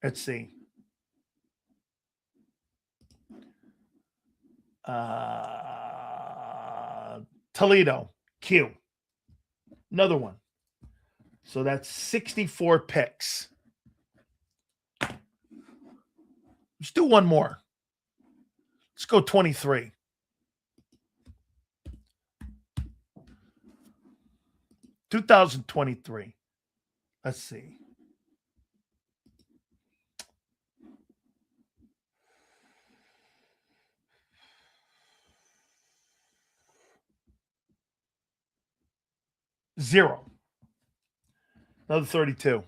Let's see. Toledo, Q. Another one. So that's 64 picks. Let's do one more. Let's go 23. (2023). Let's see. Zero. Another 32.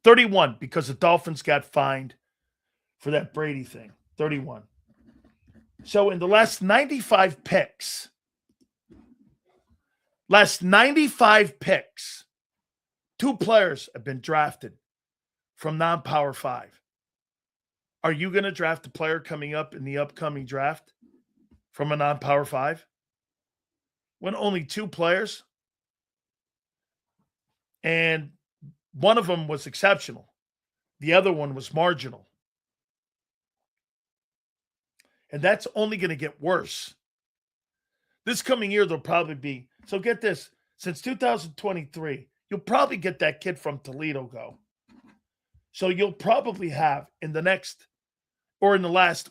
31 because the Dolphins got fined for that Brady thing. 31. So in the last 95 picks, 2 players have been drafted from non-Power 5. Are you going to draft a player coming up in the upcoming draft from a non-Power 5? When only 2 players? And one of them was exceptional. The other one was marginal. And that's only going to get worse. This coming year, there'll probably be, so get this, since 2023, you'll probably get that kid from Toledo go. So you'll probably have in the last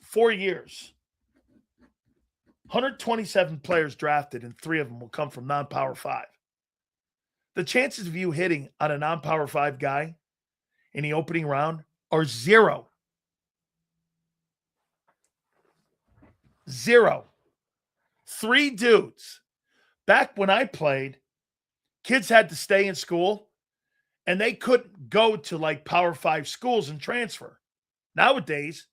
4 years, 127 players drafted, and 3 of them will come from non-Power 5. The chances of you hitting on a non-Power 5 guy in the opening round are 0. 0. 3 dudes. Back when I played, kids had to stay in school, and they couldn't go to like Power 5 schools and transfer. Nowadays,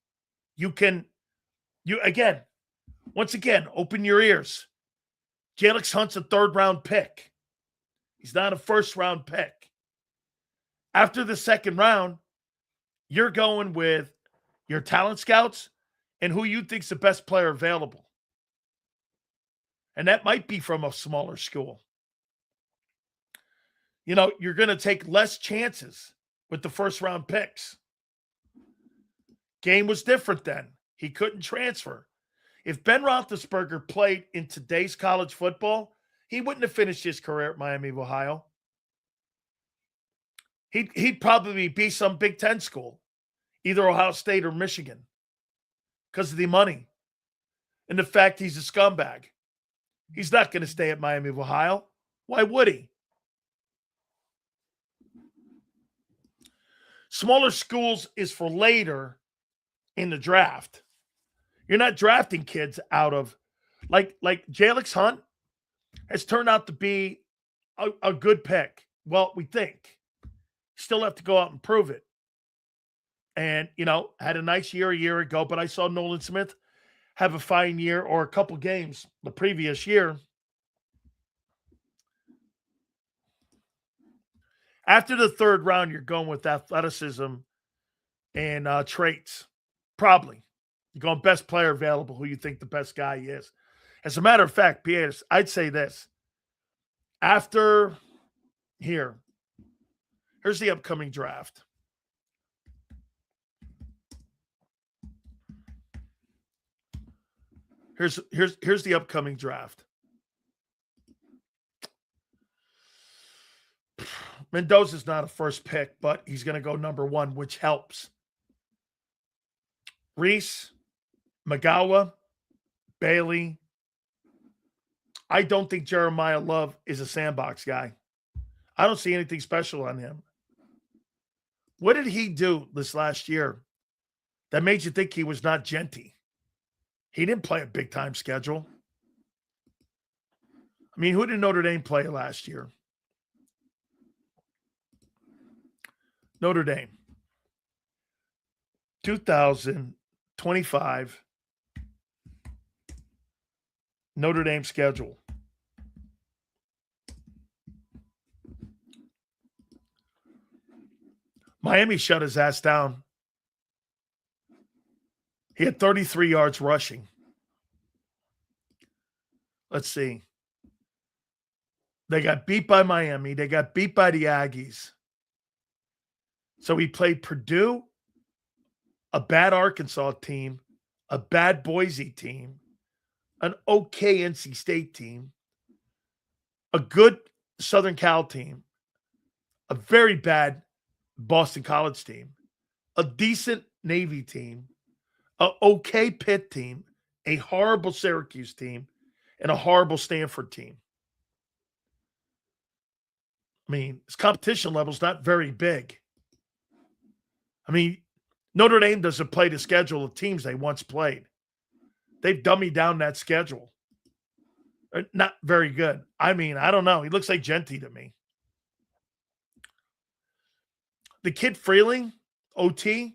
once again, open your ears. Jalix Hunt's a 3rd-round pick. He's not a 1st-round pick. After the 2nd round, you're going with your talent scouts and who you think's the best player available. And that might be from a smaller school. You're going to take less chances with the 1st-round picks. Game was different then. He couldn't transfer. If Ben Roethlisberger played in today's college football, he wouldn't have finished his career at Miami of Ohio. He'd probably be some Big Ten school, either Ohio State or Michigan, because of the money and the fact he's a scumbag. He's not going to stay at Miami of Ohio. Why would he? Smaller schools is for later in the draft. You're not drafting kids out of like Jalix Hunt has turned out to be a good pick. Well, we think. Still have to go out and prove it. And, had a nice year a year ago, but I saw Nolan Smith have a fine year or a couple games the previous year. After the 3rd round, you're going with athleticism and traits. Probably. You're going best player available, who you think the best guy is. As a matter of fact, Piers, I'd say this. After here's the upcoming draft. Here's the upcoming draft. Mendoza's not a 1st pick, but he's going to go number 1, which helps. Reese, Magawa, Bailey. I don't think Jeremiah Love is a sandbox guy. I don't see anything special on him. What did he do this last year that made you think he was not Genty? He didn't play a big-time schedule. I mean, who did Notre Dame play last year? Notre Dame. 2025 Notre Dame schedule. Miami shut his ass down. He had 33 yards rushing. Let's see. They got beat by Miami. They got beat by the Aggies. So he played Purdue, a bad Arkansas team, a bad Boise team, an okay NC State team, a good Southern Cal team, a very bad Boston College team, a decent Navy team, a okay Pitt team, a horrible Syracuse team, and a horrible Stanford team. I mean, his competition level is not very big. I mean, Notre Dame doesn't play the schedule of teams they once played. They've dummied down that schedule. Not very good. I mean, I don't know. He looks like Genty to me. The kid Freeling, OT.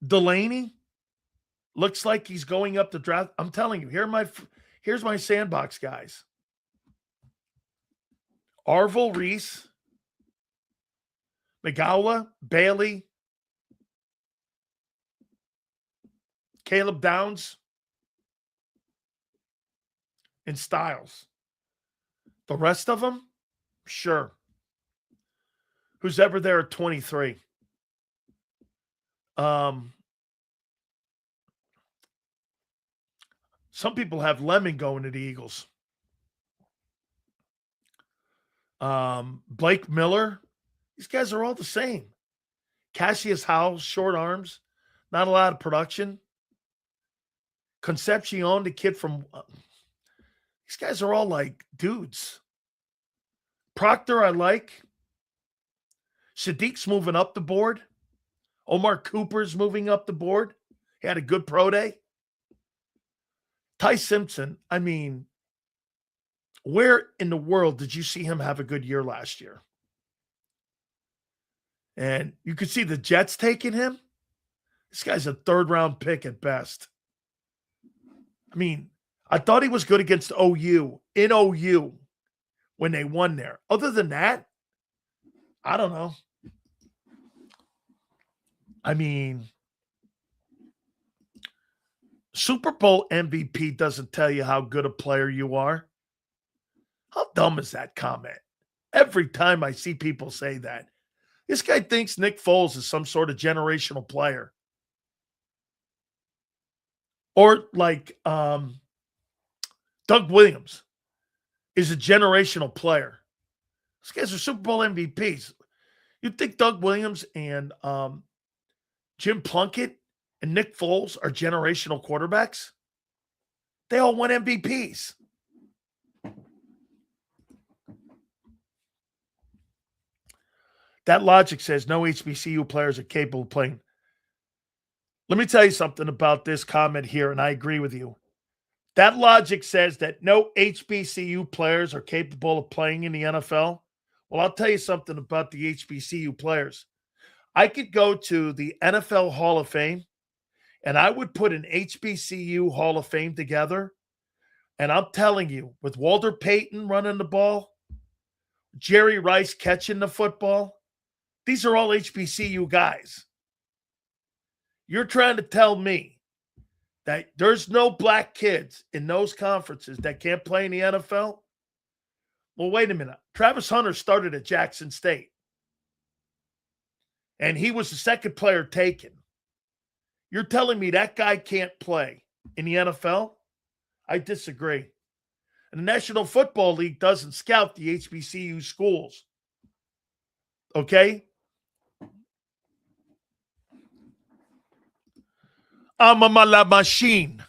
Delaney looks like he's going up the draft. I'm telling you, here's my sandbox guys. Arvil Reese, McGowla, Bailey, Caleb Downs, and Styles. The rest of them, sure. Who's ever there at 23? Some people have Lemon going to the Eagles. Blake Miller. These guys are all the same. Cassius Howell, short arms, not a lot of production. Concepcion, the kid from these guys are all like dudes. Proctor, I like. Sadiq's moving up the board. Omar Cooper's moving up the board. He had a good pro day. Ty Simpson, I mean, where in the world did you see him have a good year last year? And you could see the Jets taking him. This guy's a third-round pick at best. I mean, I thought he was good against OU, in OU, when they won there. Other than that, I don't know. I mean, Super Bowl MVP doesn't tell you how good a player you are. How dumb is that comment? Every time I see people say that. This guy thinks Nick Foles is some sort of generational player. Or like Doug Williams is a generational player. These guys are Super Bowl MVPs. You think Doug Williams and Jim Plunkett and Nick Foles are generational quarterbacks? They all won MVPs. That logic says no HBCU players are capable of playing. Let me tell you something about this comment here, and I agree with you. That logic says that no HBCU players are capable of playing in the NFL. Well, I'll tell you something about the HBCU players. I could go to the NFL Hall of Fame, and I would put an HBCU Hall of Fame together, and I'm telling you, with Walter Payton running the ball, Jerry Rice catching the football, these are all HBCU guys. You're trying to tell me that there's no black kids in those conferences that can't play in the NFL? Well, wait a minute. Travis Hunter started at Jackson State, and he was the second player taken. You're telling me that guy can't play in the NFL? I disagree. And the National Football League doesn't scout the HBCU schools. Okay? I'm a la machine.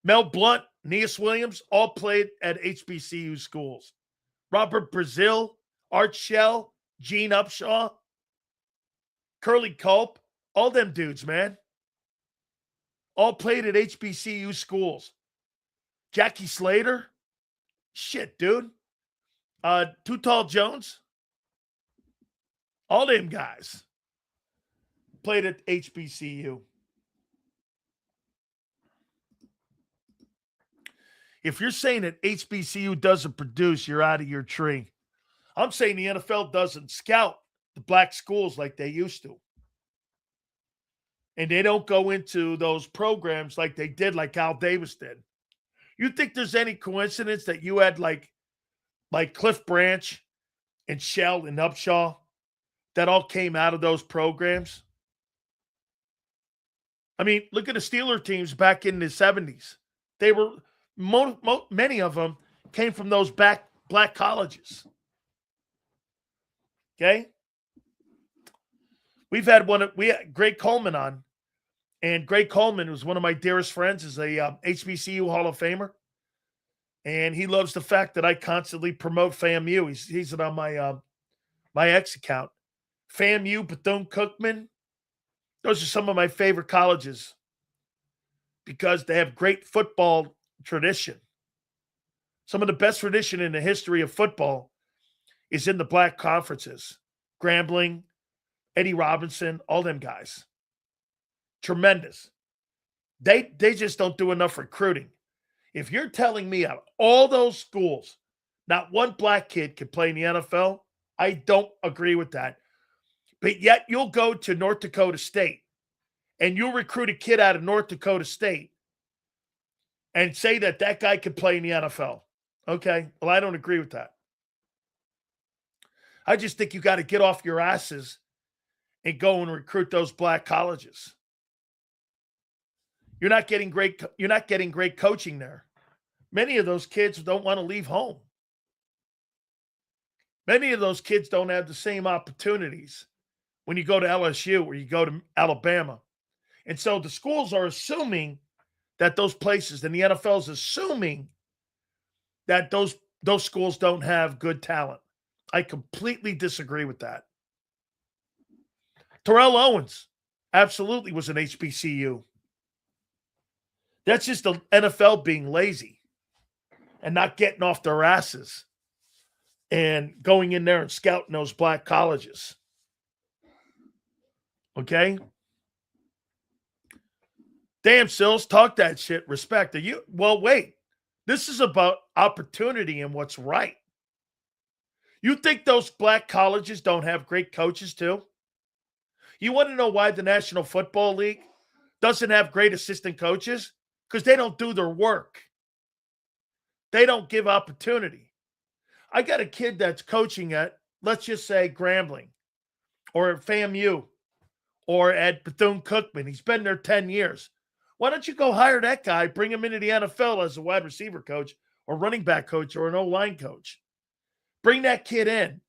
Mel Blount, Neas Williams, all played at HBCU schools. Robert Brazil, Art Shell, Gene Upshaw, Curly Culp, all them dudes, man. All played at HBCU schools. Jackie Slater, shit, dude. Too Tall Jones, all them guys played at HBCU. If you're saying that HBCU doesn't produce, you're out of your tree. I'm saying the NFL doesn't scout the black schools like they used to. And they don't go into those programs like they did, like Al Davis did. You think there's any coincidence that you had like like Cliff Branch and Shell and Upshaw that all came out of those programs. I mean, look at the Steeler teams back in the 70s. They were, many of them came from those black colleges. Okay? We had Greg Coleman on, and Greg Coleman was one of my dearest friends, is a HBCU Hall of Famer. And he loves the fact that I constantly promote FAMU. He's on my X account. FAMU, Bethune-Cookman, those are some of my favorite colleges because they have great football tradition. Some of the best tradition in the history of football is in the black conferences. Grambling, Eddie Robinson, all them guys. Tremendous. They just don't do enough recruiting. If you're telling me out of all those schools, not one black kid can play in the NFL, I don't agree with that. But yet you'll go to North Dakota State and you'll recruit a kid out of North Dakota State and say that guy can play in the NFL. Okay, well, I don't agree with that. I just think you got to get off your asses and go and recruit those black colleges. You're not getting great coaching there. Many of those kids don't want to leave home. Many of those kids don't have the same opportunities when you go to LSU or you go to Alabama. And so the schools are assuming that those places, and the NFL is assuming that those schools don't have good talent. I completely disagree with that. Terrell Owens absolutely was an HBCU. That's just the NFL being lazy and not getting off their asses and going in there and scouting those black colleges. Okay? Damn, Sills, talk that shit. Respect. Are you? Well, wait. This is about opportunity and what's right. You think those black colleges don't have great coaches too? You want to know why the National Football League doesn't have great assistant coaches? Because they don't do their work. They don't give opportunity. I got a kid that's coaching at, let's just say, Grambling or at FAMU or at Bethune-Cookman. He's been there 10 years. Why don't you go hire that guy, bring him into the NFL as a wide receiver coach or running back coach or an O-line coach? Bring that kid in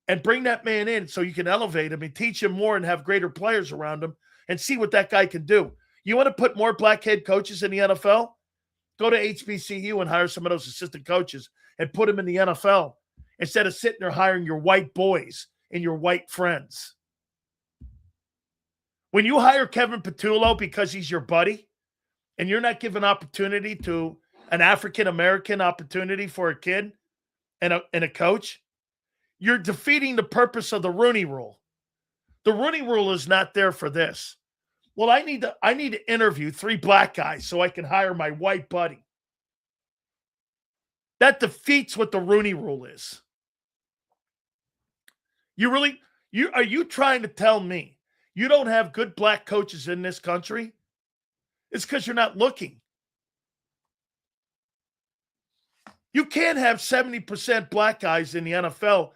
and bring that man in so you can elevate him and teach him more and have greater players around him and see what that guy can do. You want to put more black head coaches in the NFL? Go to HBCU and hire some of those assistant coaches and put them in the NFL instead of sitting there hiring your white boys and your white friends. When you hire Kevin Patullo because he's your buddy and you're not giving opportunity to an African-American opportunity for a kid and a coach, you're defeating the purpose of the Rooney Rule. The Rooney Rule is not there for this. Well, I need to interview 3 black guys so I can hire my white buddy. That defeats what the Rooney Rule is. Are you trying to tell me you don't have good black coaches in this country? It's because you're not looking. You can't have 70% black guys in the NFL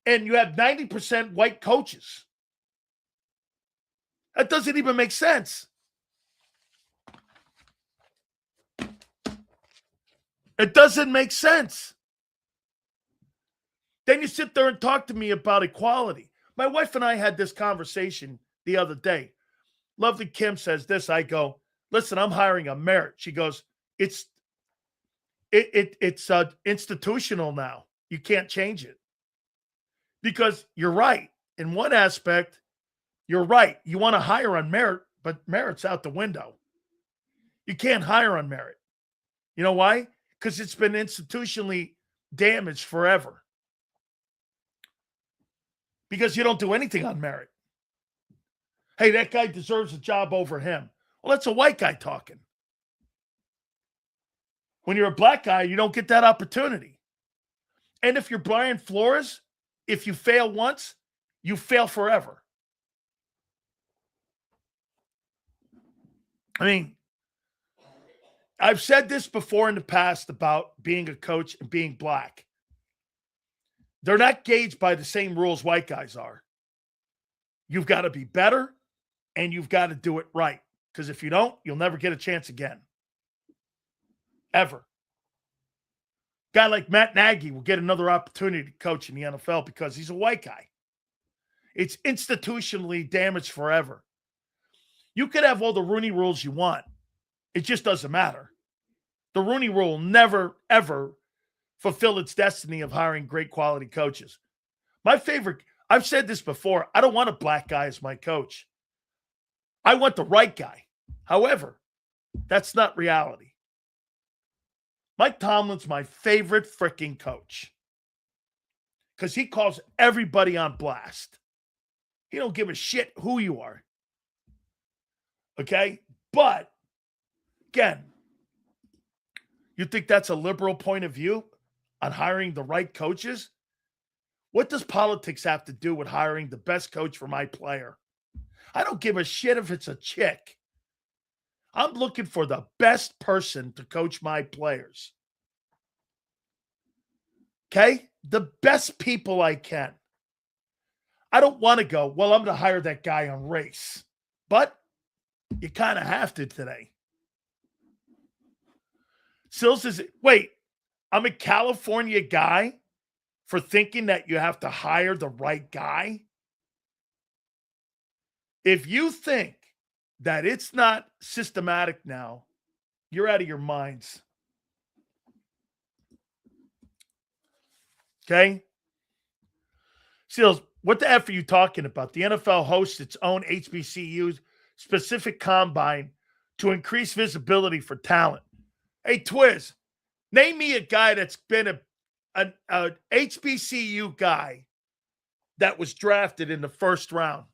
and you have 90% white coaches. That doesn't even make sense. It doesn't make sense. Then you sit there and talk to me about equality. My wife and I had this conversation the other day. Lovely Kim says this. I go, listen, I'm hiring a merit. She goes, it's institutional now. You can't change it. Because you're right. In one aspect, you're right. You want to hire on merit, but merit's out the window. You can't hire on merit. You know why? Because it's been institutionally damaged forever. Because you don't do anything on merit. Hey, that guy deserves a job over him. Well, that's a white guy talking. When you're a black guy, you don't get that opportunity. And if you're Brian Flores, if you fail once, you fail forever. I mean, I've said this before in the past about being a coach and being black. They're not gauged by the same rules white guys are. You've got to be better and you've got to do it right. Because if you don't, you'll never get a chance again. Ever. Guy like Matt Nagy will get another opportunity to coach in the NFL because he's a white guy. It's institutionally damaged forever. You could have all the Rooney rules you want. It just doesn't matter. The Rooney rule will never, ever fulfill its destiny of hiring great quality coaches. My favorite, I've said this before, I don't want a black guy as my coach. I want the right guy. However, that's not reality. Mike Tomlin's my favorite freaking coach because he calls everybody on blast. He don't give a shit who you are. Okay? But, again, you think that's a liberal point of view on hiring the right coaches? What does politics have to do with hiring the best coach for my player? I don't give a shit if it's a chick. I'm looking for the best person to coach my players. Okay? The best people I can. I don't want to go, well, I'm going to hire that guy on race. But you kind of have to today. Sills says, wait, I'm a California guy for thinking that you have to hire the right guy? If you think that it's not systematic now, you're out of your minds. Okay? Seals, what the F are you talking about? The NFL hosts its own HBCU specific combine to increase visibility for talent. Hey, Twiz, name me a guy that's been an HBCU guy that was drafted in the first round.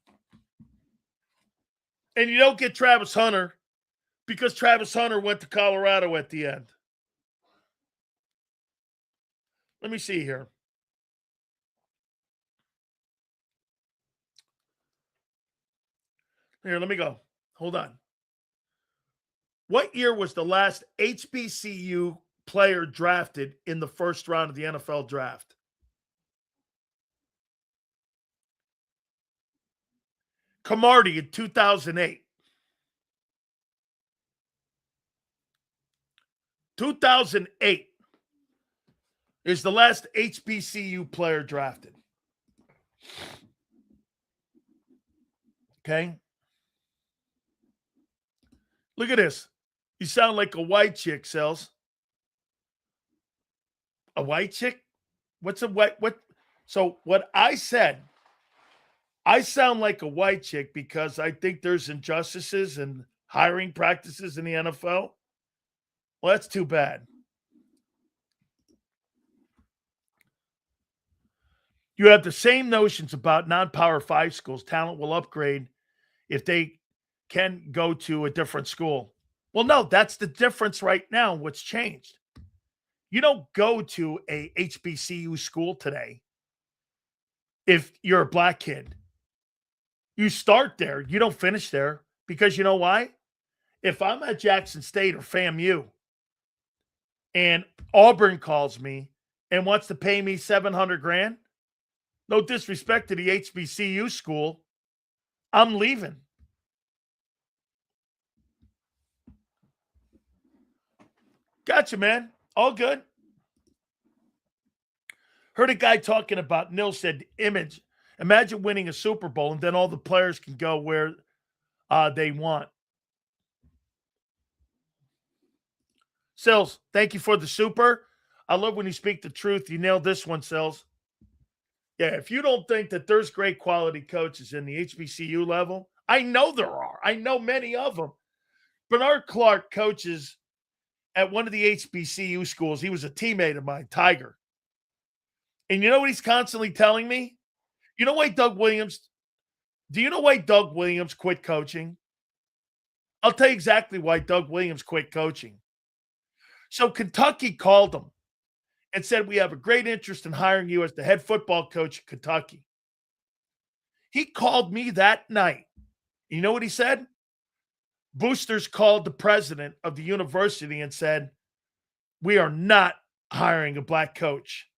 And you don't get Travis Hunter because Travis Hunter went to Colorado at the end. Let me see here. Here, let me go. Hold on. What year was the last HBCU player drafted in the first round of the NFL draft? Camardi in 2008. 2008 is the last HBCU player drafted. Okay? Look at this. You sound like a white chick, Sells. A white chick? What's a white? What? So what I said, I sound like a white chick because I think there's injustices and hiring practices in the NFL. Well, that's too bad. You have the same notions about non-Power 5 schools. Talent will upgrade if they can go to a different school. Well, no, that's the difference right now. What's changed? You don't go to a HBCU school today if you're a black kid. You start there. You don't finish there because you know why? If I'm at Jackson State or FAMU and Auburn calls me and wants to pay me $700,000, no disrespect to the HBCU school, I'm leaving. Gotcha, man. All good. Heard a guy talking about, Nil said, image. Imagine winning a Super Bowl and then all the players can go where they want. Sills, thank you for the super. I love when you speak the truth. You nailed this one, Sills. Yeah, if you don't think that there's great quality coaches in the HBCU level, I know there are. I know many of them. Bernard Clark coaches at one of the HBCU schools. He was a teammate of mine, Tiger. And you know what he's constantly telling me? You know why Doug Williams? Do you know why Doug Williams quit coaching? I'll tell you exactly why Doug Williams quit coaching. So Kentucky called him and said, we have a great interest in hiring you as the head football coach at Kentucky. He called me that night. You know what he said? Boosters called the president of the university and said, we are not hiring a black coach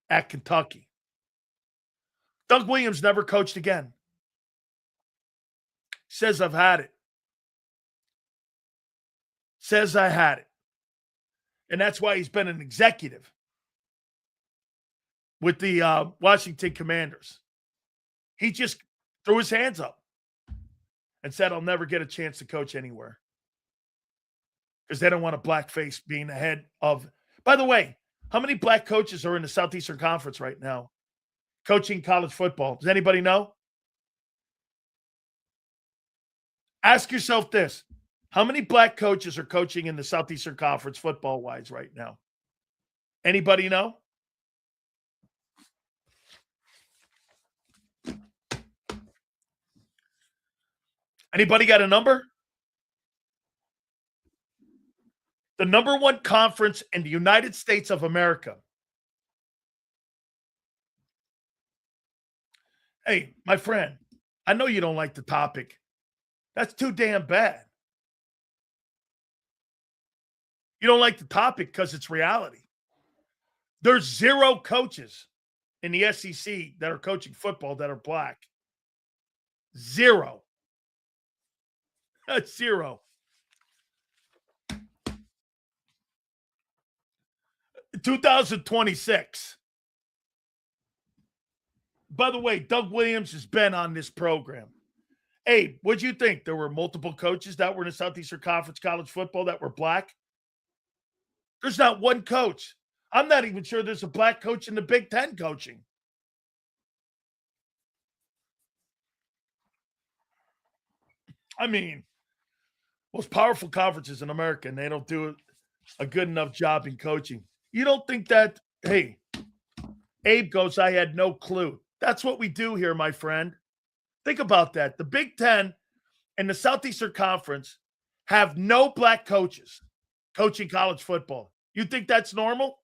at Kentucky. Doug Williams never coached again. Says I've had it. Says I had it. And that's why he's been an executive with the Washington Commanders. He just threw his hands up and said, I'll never get a chance to coach anywhere. Because they don't want a blackface being the head of. By the way, how many black coaches are in the Southeastern Conference right now coaching college football? Does anybody know? Ask yourself this. How many black coaches are coaching in the Southeastern Conference football-wise right now? Anybody know? Anybody got a number? The number one conference in the United States of America. Hey, my friend, I know you don't like the topic. That's too damn bad. You don't like the topic because it's reality. There's 0 coaches in the SEC that are coaching football that are black. 0. That's 0. In 2026. By the way, Doug Williams has been on this program. Hey, what'd you think? There were multiple coaches that were in the Southeastern Conference college football that were black? There's not one coach. I'm not even sure there's a black coach in the Big Ten coaching. I mean, most powerful conferences in America, and they don't do a good enough job in coaching. You don't think that, hey, Abe goes, I had no clue. That's what we do here, my friend. Think about that. The Big Ten and the Southeastern Conference have no black coaches coaching college football. You think that's normal?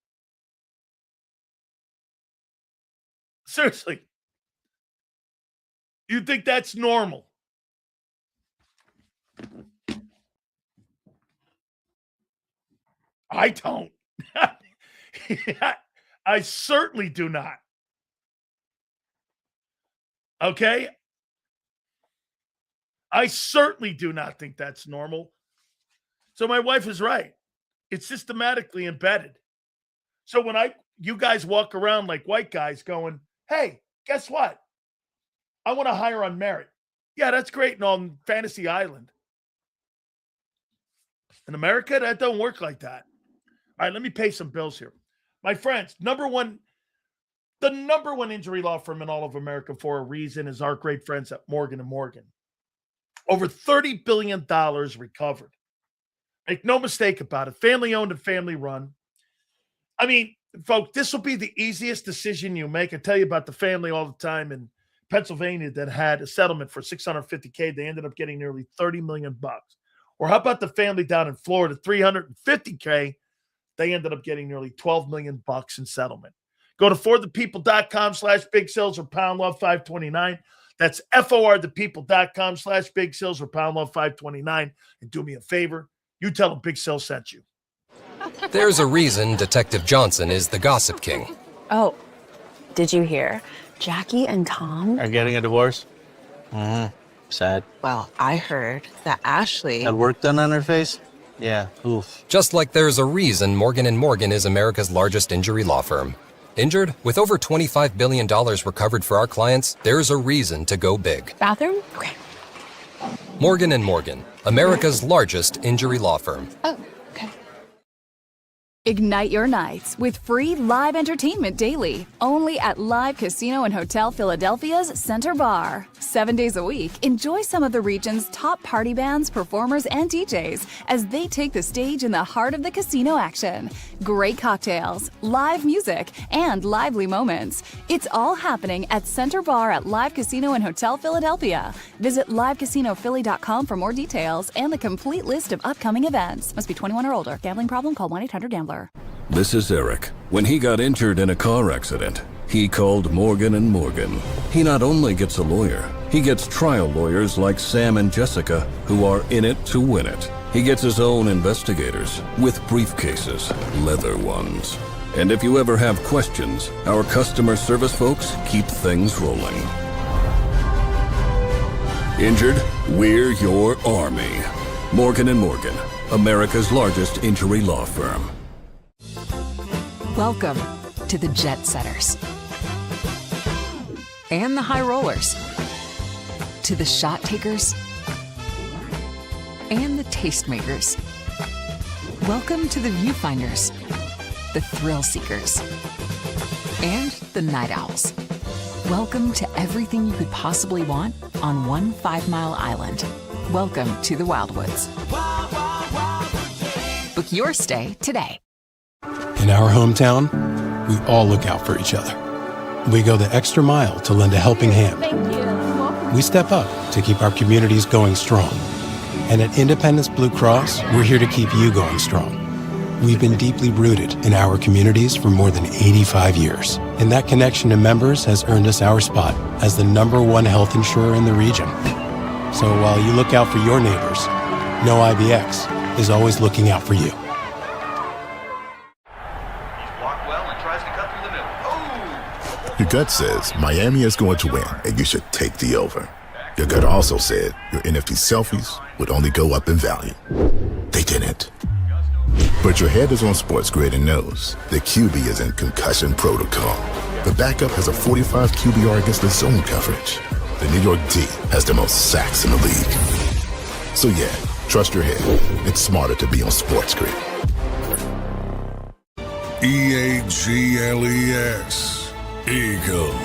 Seriously. You think that's normal? I don't. I certainly do not. Okay? I certainly do not think that's normal. So my wife is right. It's systematically embedded. So when you guys walk around like white guys going, hey, guess what? I want to hire on merit. Yeah, that's great and on Fantasy Island. In America, that don't work like that. All right, let me pay some bills here. My friends, the number one injury law firm in all of America for a reason is our great friends at Morgan & Morgan. Over $30 billion recovered. Make no mistake about it. Family owned and family run. I mean, folks, this will be the easiest decision you make. I tell you about the family all the time in Pennsylvania that had a settlement for $650K. They ended up getting nearly $30 million. Or how about the family down in Florida, $350K? They ended up getting nearly $12 million in settlement. Go to forthepeople.com/big sales or pound love 529. That's forthepeople.com/big sales or pound love 529. And do me a favor. You tell them Big Sales sent you. There's a reason Detective Johnson is the gossip king. Oh, did you hear? Jackie and Tom are getting a divorce? Mm-hmm. Sad. Well, I heard that Ashley had work done on her face? Yeah, oof. Just like there's a reason Morgan & Morgan is America's largest injury law firm. Injured? With over $25 billion recovered for our clients, there's a reason to go big. Bathroom? Okay. Morgan & Morgan, America's largest injury law firm. Oh, okay. Ignite your nights with free live entertainment daily, only at Live Casino and Hotel Philadelphia's Center Bar. 7 days a week, enjoy some of the region's top party bands, performers, and DJs as they take the stage in the heart of the casino action. Great cocktails, live music, and lively moments. It's all happening at Center Bar at Live Casino and Hotel Philadelphia. Visit livecasinophilly.com for more details and the complete list of upcoming events. Must be 21 or older. Gambling problem? Call 1-800-GAMBLER. This is Eric. When he got injured in a car accident, he called Morgan & Morgan. He not only gets a lawyer, he gets trial lawyers like Sam and Jessica who are in it to win it. He gets his own investigators with briefcases, leather ones. And if you ever have questions, our customer service folks keep things rolling. Injured? We're your army. Morgan & Morgan, America's largest injury law firm. Welcome to the Jet Setters and the High Rollers, to the Shot Takers and the Tastemakers. Welcome to the Viewfinders, the Thrill Seekers, and the Night Owls. Welcome to everything you could possibly want on one 5-mile island. Welcome to the Wildwoods. Book your stay today. In our hometown, we all look out for each other. We go the extra mile to lend a helping hand. We step up to keep our communities going strong. And at Independence Blue Cross, we're here to keep you going strong. We've been deeply rooted in our communities for more than 85 years. And that connection to members has earned us our spot as the #1 health insurer in the region. So while you look out for your neighbors, know IBX is always looking out for you. Your gut says Miami is going to win, and you should take the over. Your gut also said your NFT selfies would only go up in value. They didn't. But your head is on Sports Grid and knows the QB is in concussion protocol. The backup has a 45 QBR against the zone coverage. The New York D has the most sacks in the league. So yeah, trust your head. It's smarter to be on Sports Grid. EAGLES, Eagles.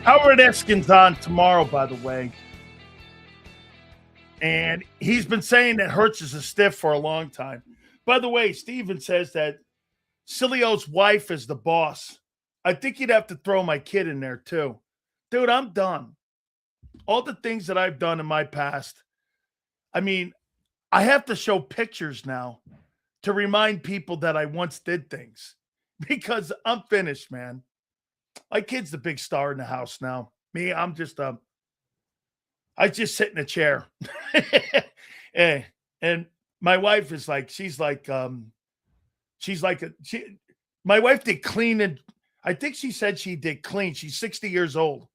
Howard Eskin's on tomorrow, by the way. And he's been saying that Hurts is a stiff for a long time. By the way, Steven says that Sileo's wife is the boss. I think you'd have to throw my kid in there too. Dude, I'm done. All the things that I've done in my past. I mean, I have to show pictures now to remind people that I once did things because I'm finished, man. My kid's the big star in the house now. Me, I'm just I just sit in a chair. and my wife is like, my wife did clean, and I think she said she did clean. She's 60 years old.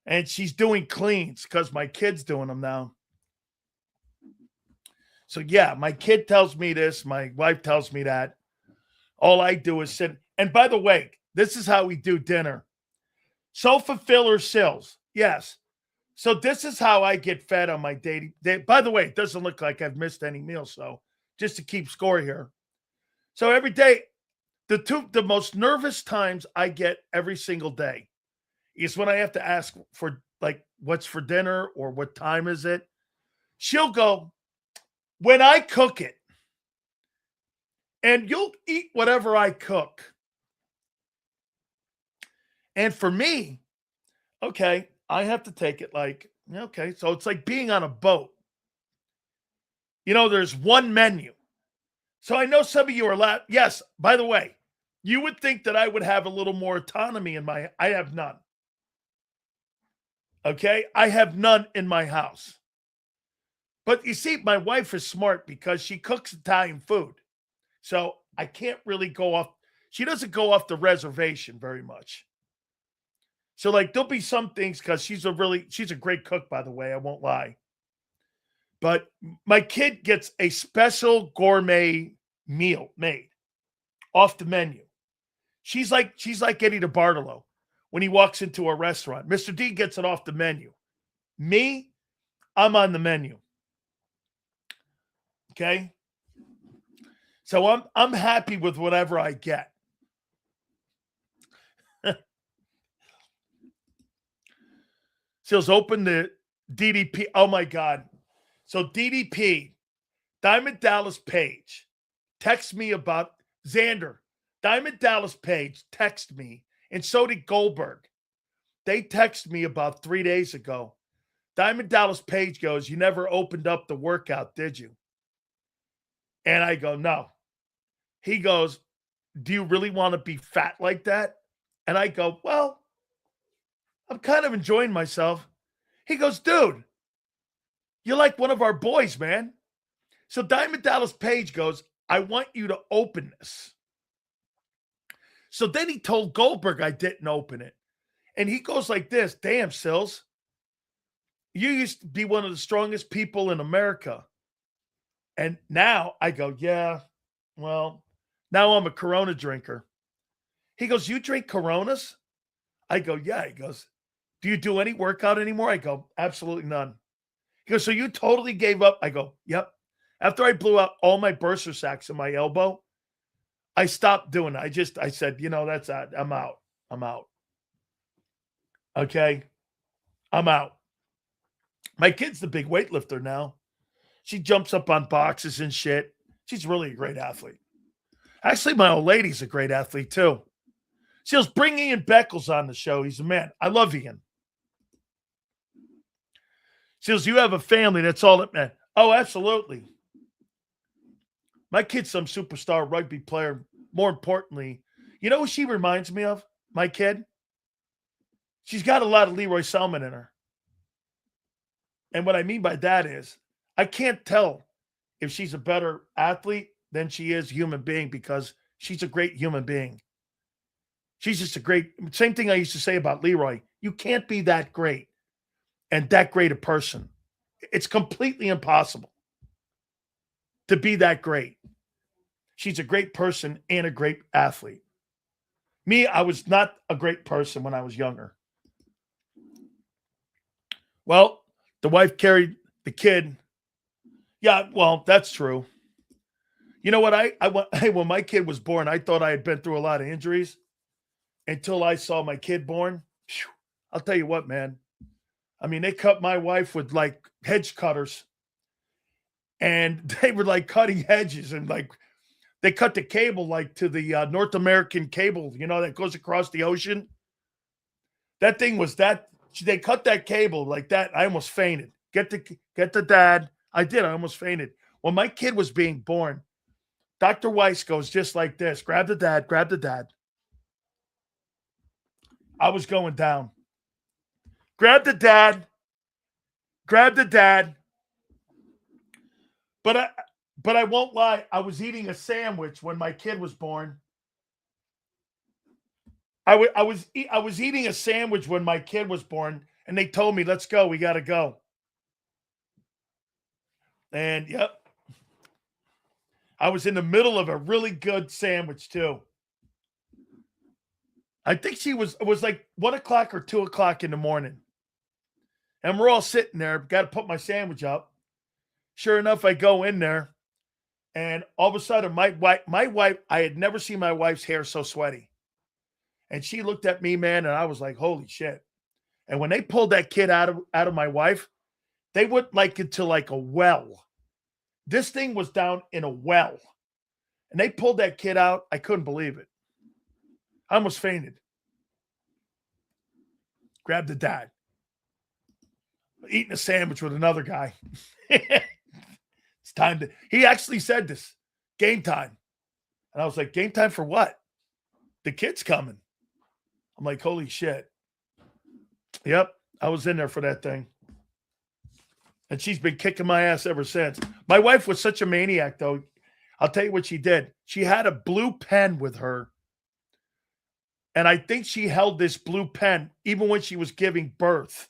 And she's doing cleans because my kid's doing them now. So yeah, my kid tells me this, my wife tells me that. All I do is sit. And by the way, this is how we do dinner. Sofa filler sills. Yes. So this is how I get fed on my daily day. By the way, it doesn't look like I've missed any meals. So just to keep score here. So every day, the most nervous times I get every single day is when I have to ask for like, what's for dinner or what time is it? She'll go, when I cook it, and you'll eat whatever I cook. And for me, okay, I have to take it like, okay, so it's like being on a boat. You know, there's one menu. So I know some of you are yes, by the way, you would think that I would have a little more autonomy I have none. Okay, I have none in my house. But you see, my wife is smart because she cooks Italian food. So I can't really go off. She doesn't go off the reservation very much. So like there'll be some things because she's a great cook, by the way. I won't lie. But my kid gets a special gourmet meal made off the menu. She's like Eddie DeBartolo when he walks into a restaurant. Mr. D gets it off the menu. Me, I'm on the menu. Okay? So I'm happy with whatever I get. Sales open the DDP. Oh my God. So DDP, Diamond Dallas Page, text me about Xander. Diamond Dallas Page text me, and so did Goldberg. They text me about 3 days ago. Diamond Dallas Page goes, you never opened up the workout, did you? And I go, no. He goes, do you really want to be fat like that? And I go, well, I'm kind of enjoying myself. He goes, dude, You're like one of our boys, man. So Diamond Dallas Page goes, I want you to open this. So then he told Goldberg I didn't open it. And he goes like this, damn, Sills, you used to be one of the strongest people in America. And now I go, yeah, well, now I'm a Corona drinker. He goes, you drink Coronas? I go, yeah. He goes, do you do any workout anymore? I go, absolutely none. He goes, so you totally gave up? I go, yep. After I blew out all my burster sacks in my elbow, I stopped doing it. I said, that's that. I'm out. Okay. I'm out. My kid's the big weightlifter now. She jumps up on boxes and shit. She's really a great athlete. Actually, my old lady's a great athlete too. She was bringing Ian Beckles on the show. He's a man. I love Ian. She goes, you have a family. That's all that meant. Oh, absolutely. My kid's some superstar rugby player. More importantly, you know who she reminds me of? My kid? She's got a lot of Leroy Selman in her. And what I mean by that is I can't tell if she's a better athlete than she is human being because she's a great human being. She's just a great, same thing I used to say about Leroy. You can't be that great and that great a person. It's completely impossible to be that great. She's a great person and a great athlete. Me, I was not a great person when I was younger. Well, the wife carried the kid. Yeah, well, that's true. You know what? When my kid was born, I thought I had been through a lot of injuries until I saw my kid born. Whew, I'll tell you what, man. I mean, they cut my wife with like hedge cutters, and they were like cutting hedges, and like they cut the cable like to the North American cable, that goes across the ocean. That thing was that. They cut that cable like that. I almost fainted. Get the dad. I did. I almost fainted. When my kid was being born, Dr. Weiss goes just like this. Grab the dad. Grab the dad. I was going down. Grab the dad. Grab the dad. But I won't lie. I was eating a sandwich when my kid was born. I was eating a sandwich when my kid was born, and they told me, let's go. We got to go. And, yep. I was in the middle of a really good sandwich, too. I think it was like 1 o'clock or 2 o'clock in the morning. And we're all sitting there. Got to put my sandwich up. Sure enough, I go in there. And all of a sudden, my wife, I had never seen my wife's hair so sweaty. And she looked at me, man, and I was like, holy shit. And when they pulled that kid out of my wife, they went like into like a well. This thing was down in a well. And they pulled that kid out. I couldn't believe it. I almost fainted. Grabbed the dad. Eating a sandwich with another guy. It's time to, he actually said this, game time. And I was like, game time for what? The kid's coming. I'm like, holy shit. Yep, I was in there for that thing. And she's been kicking my ass ever since. My wife was such a maniac, though. I'll tell you what she did. She had a blue pen with her. And I think she held this blue pen even when she was giving birth.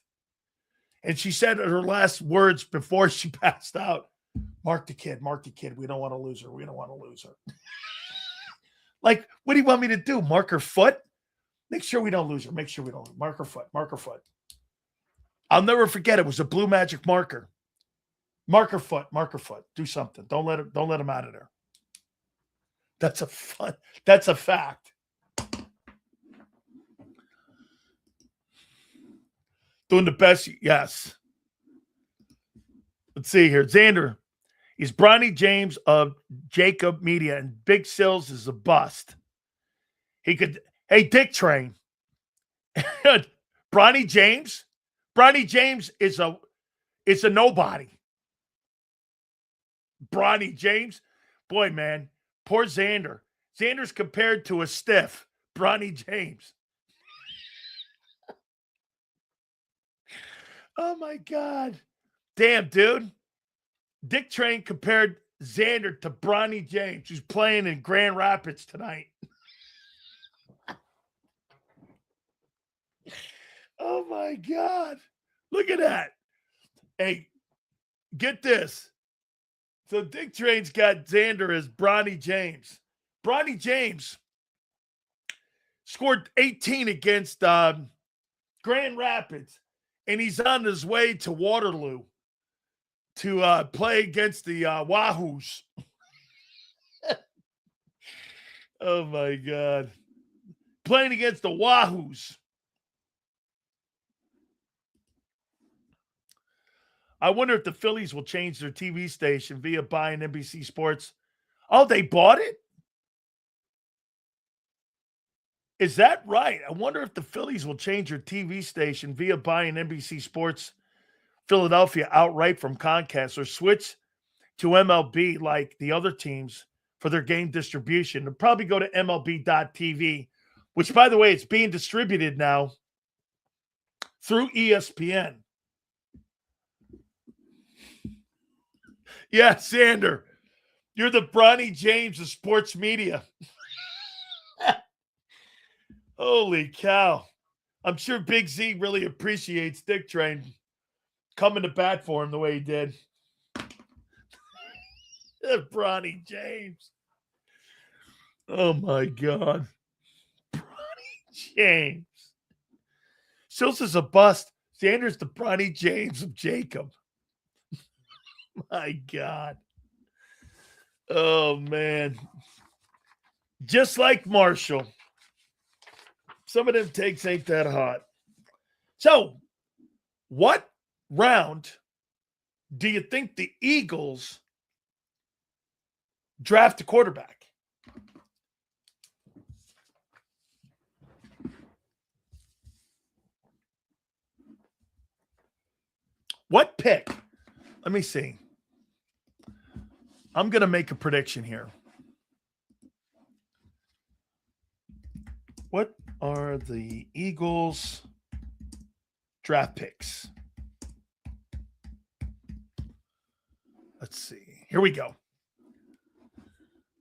And she said her last words before she passed out, mark the kid. We don't want to lose her. Like, what do you want me to do? Mark her foot? Make sure we don't lose her. Mark her foot. I'll never forget. It was a blue magic marker. Mark her foot. Do something. Don't let him out of there. That's a fact. Doing the best. Yes. Let's see here. Xander. He's Bronny James of JAKIB Media, and Big Sills is a bust. Hey, Dick Train. Bronny James? Bronny James is a nobody. Bronny James? Boy, man. Poor Xander. Xander's compared to a stiff. Bronny James. Oh, my God. Damn, dude. Dick Train compared Xander to Bronny James, who's playing in Grand Rapids tonight. Oh, my God. Look at that. Hey, get this. So Dick Train's got Xander as Bronny James. Bronny James scored 18 against Grand Rapids, and he's on his way to Waterloo to play against the Wahoos. Oh, my God. Playing against the Wahoos. I wonder if the Phillies will change their TV station via buying NBC Sports. Oh, they bought it? Is that right? I wonder if the Phillies will change their TV station via buying NBC Sports Philadelphia outright from Comcast or switch to MLB like the other teams for their game distribution. They'll probably go to MLB.TV, which, by the way, it's being distributed now through ESPN. Yeah, Xander, you're the Bronny James of sports media. Holy cow. I'm sure Big Z really appreciates Dick Train coming to bat for him the way he did. Bronny James. Oh, my God. Bronny James. Sills is a bust. Xander's the Bronny James of JAKIB. My God. Oh, man. Just like Marshall. Some of them takes ain't that hot. So, what round do you think the Eagles draft a quarterback? What pick? Let me see. I'm going to make a prediction here. What are the Eagles' draft picks? Let's see. Here we go.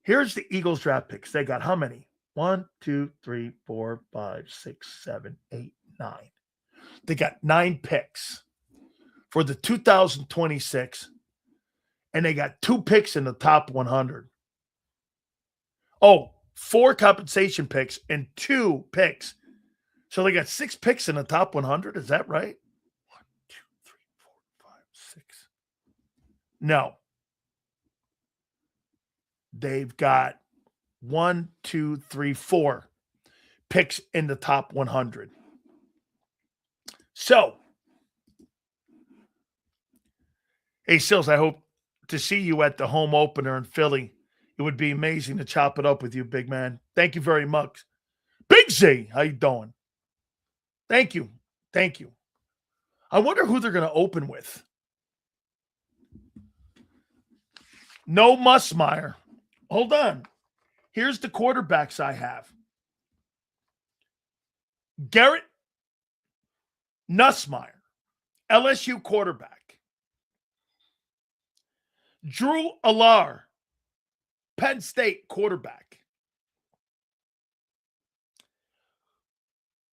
Here's the Eagles' draft picks. They got how many? 1, 2, 3, 4, 5, 6, 7, 8, 9. They got 9 picks for the 2026, and they got 2 picks in the top 100. Oh, 4 compensation picks and 2 picks. So they got 6 picks in the top 100. Is that right? 1, 2, 3, 4, 5, 6. No. They've got 1, 2, 3, 4 picks in the top 100. So, hey, Sills, I hope to see you at the home opener in Philly. It would be amazing to chop it up with you, big man. Thank you very much. Big Z, how you doing? Thank you. Thank you. I wonder who they're going to open with. No Musmeyer. Hold on. Here's the quarterbacks I have. Garrett Nussmeier, LSU quarterback. Drew Allar, Penn State quarterback.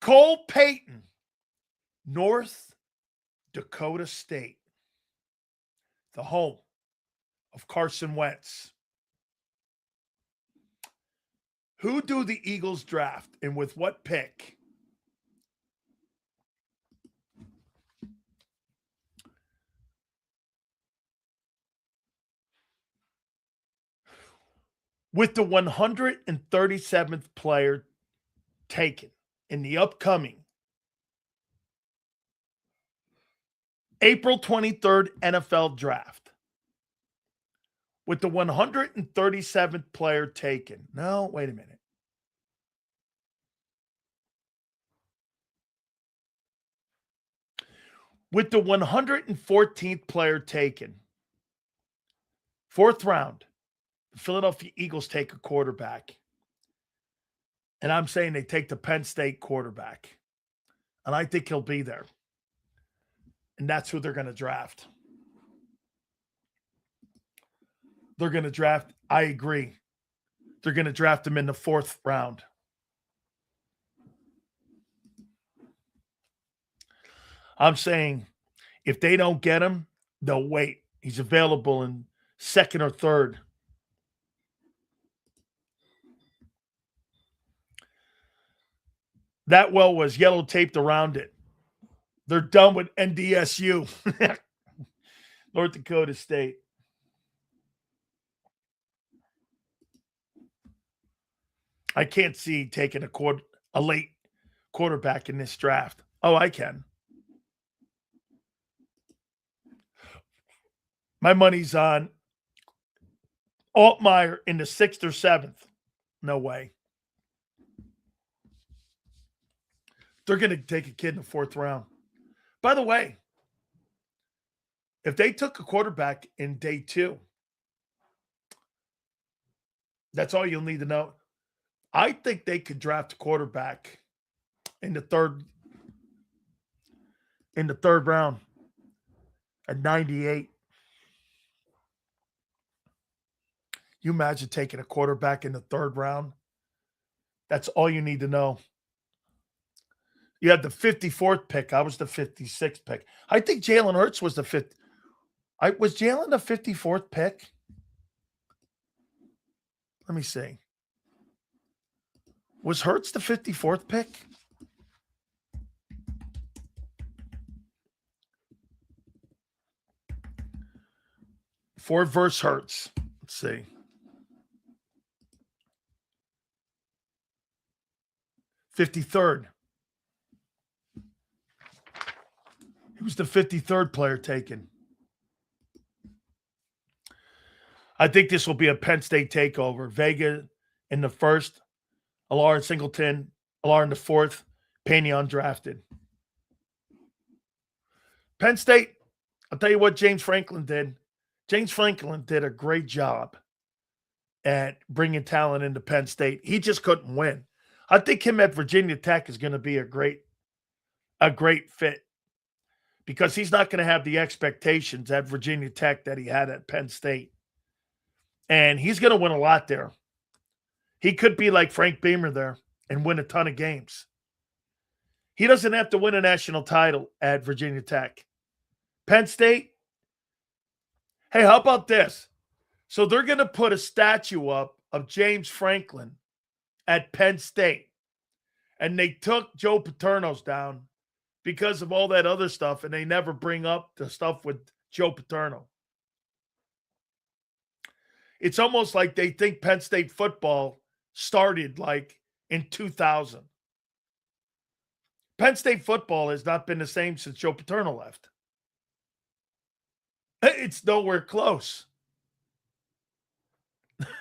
Cole Payton, North Dakota State, the home of Carson Wentz. Who do the Eagles draft and with what pick? With the 137th player taken in the upcoming April 23rd NFL draft. With the 137th player taken. No, wait a minute. With the 114th player taken, 4th round, the Philadelphia Eagles take a quarterback. And I'm saying they take the Penn State quarterback. And I think he'll be there. And that's who they're going to draft. they're going to draft. I agree. They're going to draft him in the 4th round. I'm saying if they don't get him, they'll wait. He's available in 2nd or 3rd. That well was yellow taped around it. They're done with NDSU. North Dakota State. I can't see taking a late quarterback in this draft. Oh, I can. My money's on Altmaier in the 6th or 7th. No way. They're going to take a kid in the 4th round. By the way, if they took a quarterback in day 2, that's all you'll need to know. I think they could draft a quarterback in the 3rd round at 98. You imagine taking a quarterback in the 3rd round? That's all you need to know. You had the 54th pick. I was the 56th pick. I think Jalen Hurts was the 5th. Was Jalen the 54th pick? Let me see. Was Hurts the 54th pick? Ford versus Hurts. Let's see. $53rd. He was the 53rd player taken. I think this will be a Penn State takeover. Vega in the 1st, Alar and Singleton, Alar in the 4th, Pena undrafted. Penn State, I'll tell you what James Franklin did. James Franklin did a great job at bringing talent into Penn State. He just couldn't win. I think him at Virginia Tech is going to be a great fit because he's not going to have the expectations at Virginia Tech that he had at Penn State. And he's going to win a lot there. He could be like Frank Beamer there and win a ton of games. He doesn't have to win a national title at Virginia Tech. Penn State, hey, how about this? So they're going to put a statue up of James Franklin at Penn State. And they took Joe Paterno's down because of all that other stuff, and they never bring up the stuff with Joe Paterno. It's almost like they think Penn State football started like in 2000. Penn State football has not been the same since Joe Paterno left. It's nowhere close.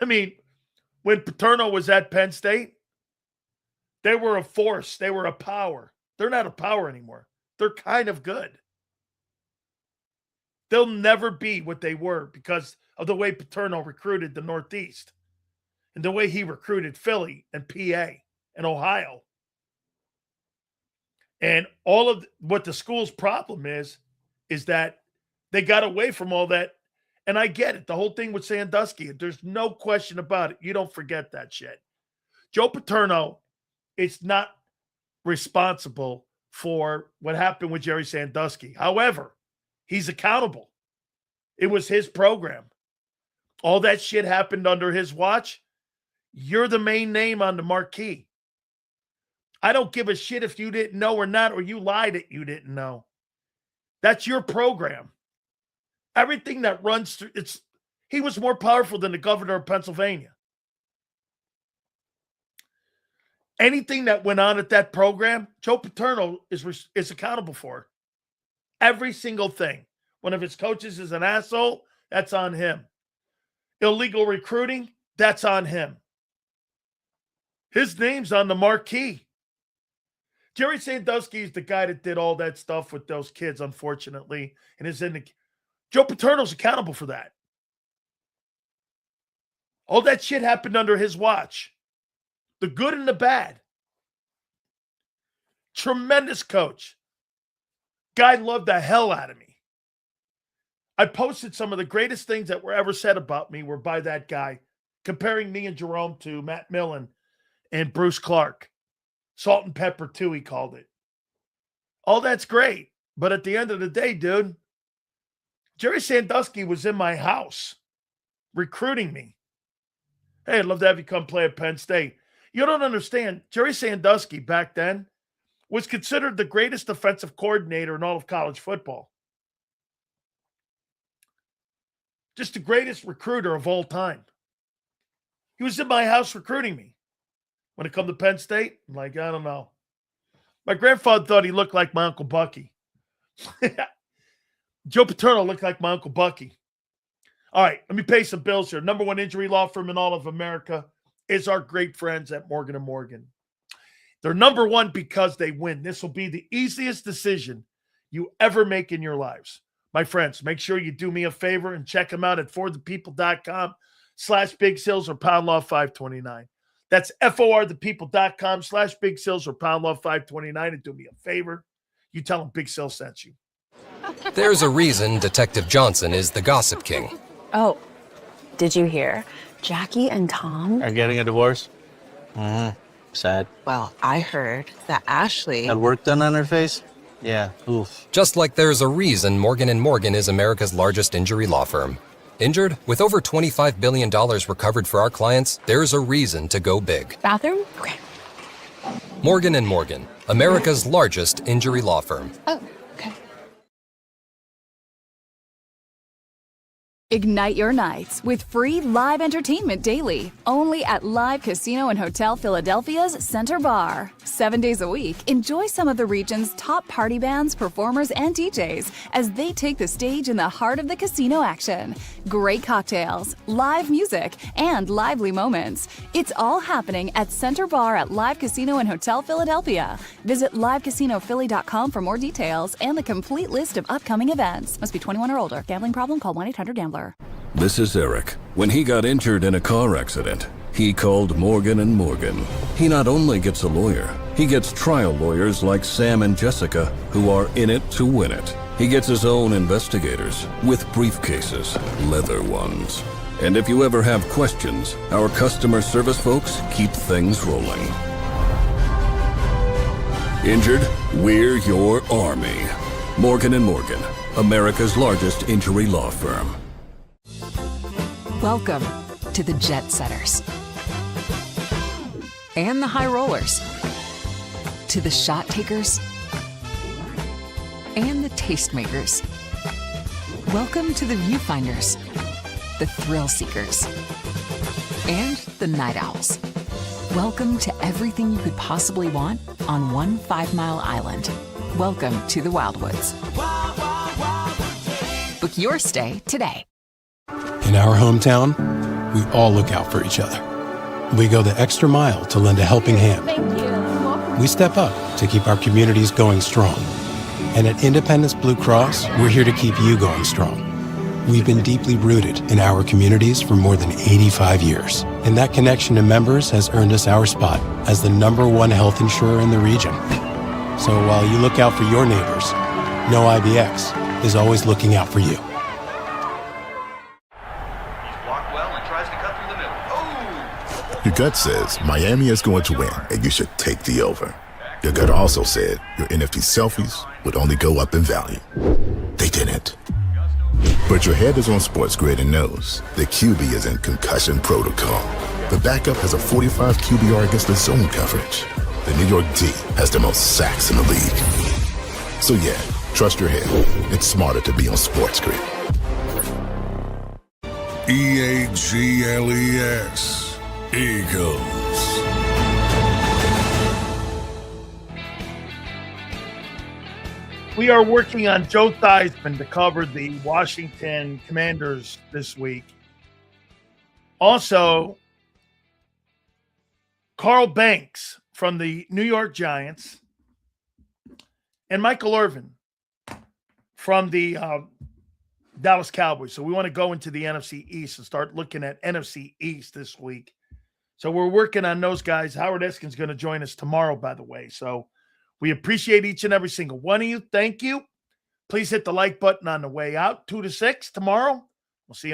I mean, when Paterno was at Penn State, they were a force. They were a power. They're not a power anymore. They're kind of good. They'll never be what they were because of the way Paterno recruited the Northeast and the way he recruited Philly and PA and Ohio. And all of what the school's problem is that they got away from all that. And I get it. The whole thing with Sandusky, there's no question about it. You don't forget that shit. Joe Paterno is not responsible for what happened with Jerry Sandusky. However, he's accountable. It was his program. All that shit happened under his watch. You're the main name on the marquee. I don't give a shit if you didn't know or not, or you lied that you didn't know. That's your program. Everything that runs through, he was more powerful than the governor of Pennsylvania. Anything that went on at that program, Joe Paterno is accountable for. Every single thing. One of his coaches is an asshole, that's on him. Illegal recruiting, that's on him. His name's on the marquee. Jerry Sandusky is the guy that did all that stuff with those kids, unfortunately, and is in the. Joe Paterno's accountable for that. All that shit happened under his watch. The good and the bad. Tremendous coach. Guy loved the hell out of me. I posted some of the greatest things that were ever said about me were by that guy, comparing me and Jerome to Matt Millen and Bruce Clark. Salt and pepper too, he called it. All that's great. But at the end of the day, dude, Jerry Sandusky was in my house recruiting me. Hey, I'd love to have you come play at Penn State. You don't understand. Jerry Sandusky back then was considered the greatest defensive coordinator in all of college football. Just the greatest recruiter of all time. He was in my house recruiting me. When it come to Penn State, I'm like, I don't know. My grandfather thought he looked like my Uncle Bucky. Joe Paterno looked like my Uncle Bucky. All right, let me pay some bills here. Number one injury law firm in all of America is our great friends at Morgan & Morgan. They're number one because they win. This will be the easiest decision you ever make in your lives. My friends, make sure you do me a favor and check them out at forthepeople.com/Big Sills or Pound Law 529. That's FORthepeople.com/Big Sills or Pound Law 529. And do me a favor. You tell them Big Sill sent you. There's a reason Detective Johnson is the gossip king. Oh, did you hear? Jackie and Tom Are getting a divorce? Sad. Well, I heard that Ashley... Had work done on her face? Yeah, oof. Just like there's a reason Morgan & Morgan is America's largest injury law firm. Injured? With over $25 billion recovered for our clients, there's a reason to go big. bathroom? Okay. Morgan & Morgan, America's largest injury law firm. Oh, okay. Ignite your nights with free live entertainment daily, only at Live Casino and Hotel Philadelphia's Center Bar. 7 days a week, enjoy some of the region's top party bands, performers, and DJs as they take the stage in the heart of the casino action. Great cocktails, live music, and lively moments. It's all happening at Center Bar at Live Casino and Hotel Philadelphia. Visit livecasinophilly.com for more details and the complete list of upcoming events. Must be 21 or older. Gambling problem? Call 1-800-GAMBLER. This is Eric. When he got injured in a car accident, he called Morgan & Morgan. He not only gets a lawyer, he gets trial lawyers like Sam and Jessica who are in it to win it. He gets his own investigators with briefcases, leather ones. And if you ever have questions, our customer service folks keep things rolling. Injured? We're your army. Morgan & Morgan, America's largest injury law firm. Welcome to the Jet Setters and the High Rollers, to the Shot Takers and the Tastemakers. Welcome to the Viewfinders, the Thrill Seekers, and the Night Owls. Welcome to everything you could possibly want on one 5-mile island. Welcome to the Wildwoods. Book your stay today. In our hometown, we all look out for each other. We go the extra mile to lend a helping hand. We step up to keep our communities going strong. And at Independence Blue Cross, we're here to keep you going strong. We've been deeply rooted in our communities for more than 85 years. And that connection to members has earned us our spot as the #1 health insurer in the region. So while you look out for your neighbors, know IBX is always looking out for you. Your gut says Miami is going to win, and you should take the over. Your gut also said your NFT selfies would only go up in value. They didn't. But your head is on Sports Grid and knows the QB is in concussion protocol. The backup has a 45 QBR against the zone coverage. The New York D has the most sacks in the league. So yeah, trust your head. It's smarter to be on Sports Grid. EAGLES. Eagles. We are working on Joe Theismann to cover the Washington Commanders this week. Also, Carl Banks from the New York Giants and Michael Irvin from the Dallas Cowboys. So we want to go into the NFC East and start looking at NFC East this week. So we're working on those guys. Howard Eskin's going to join us tomorrow, by the way. So we appreciate each and every single one of you. Thank you. Please hit the like button on the way out. 2 to 6 tomorrow. We'll see you.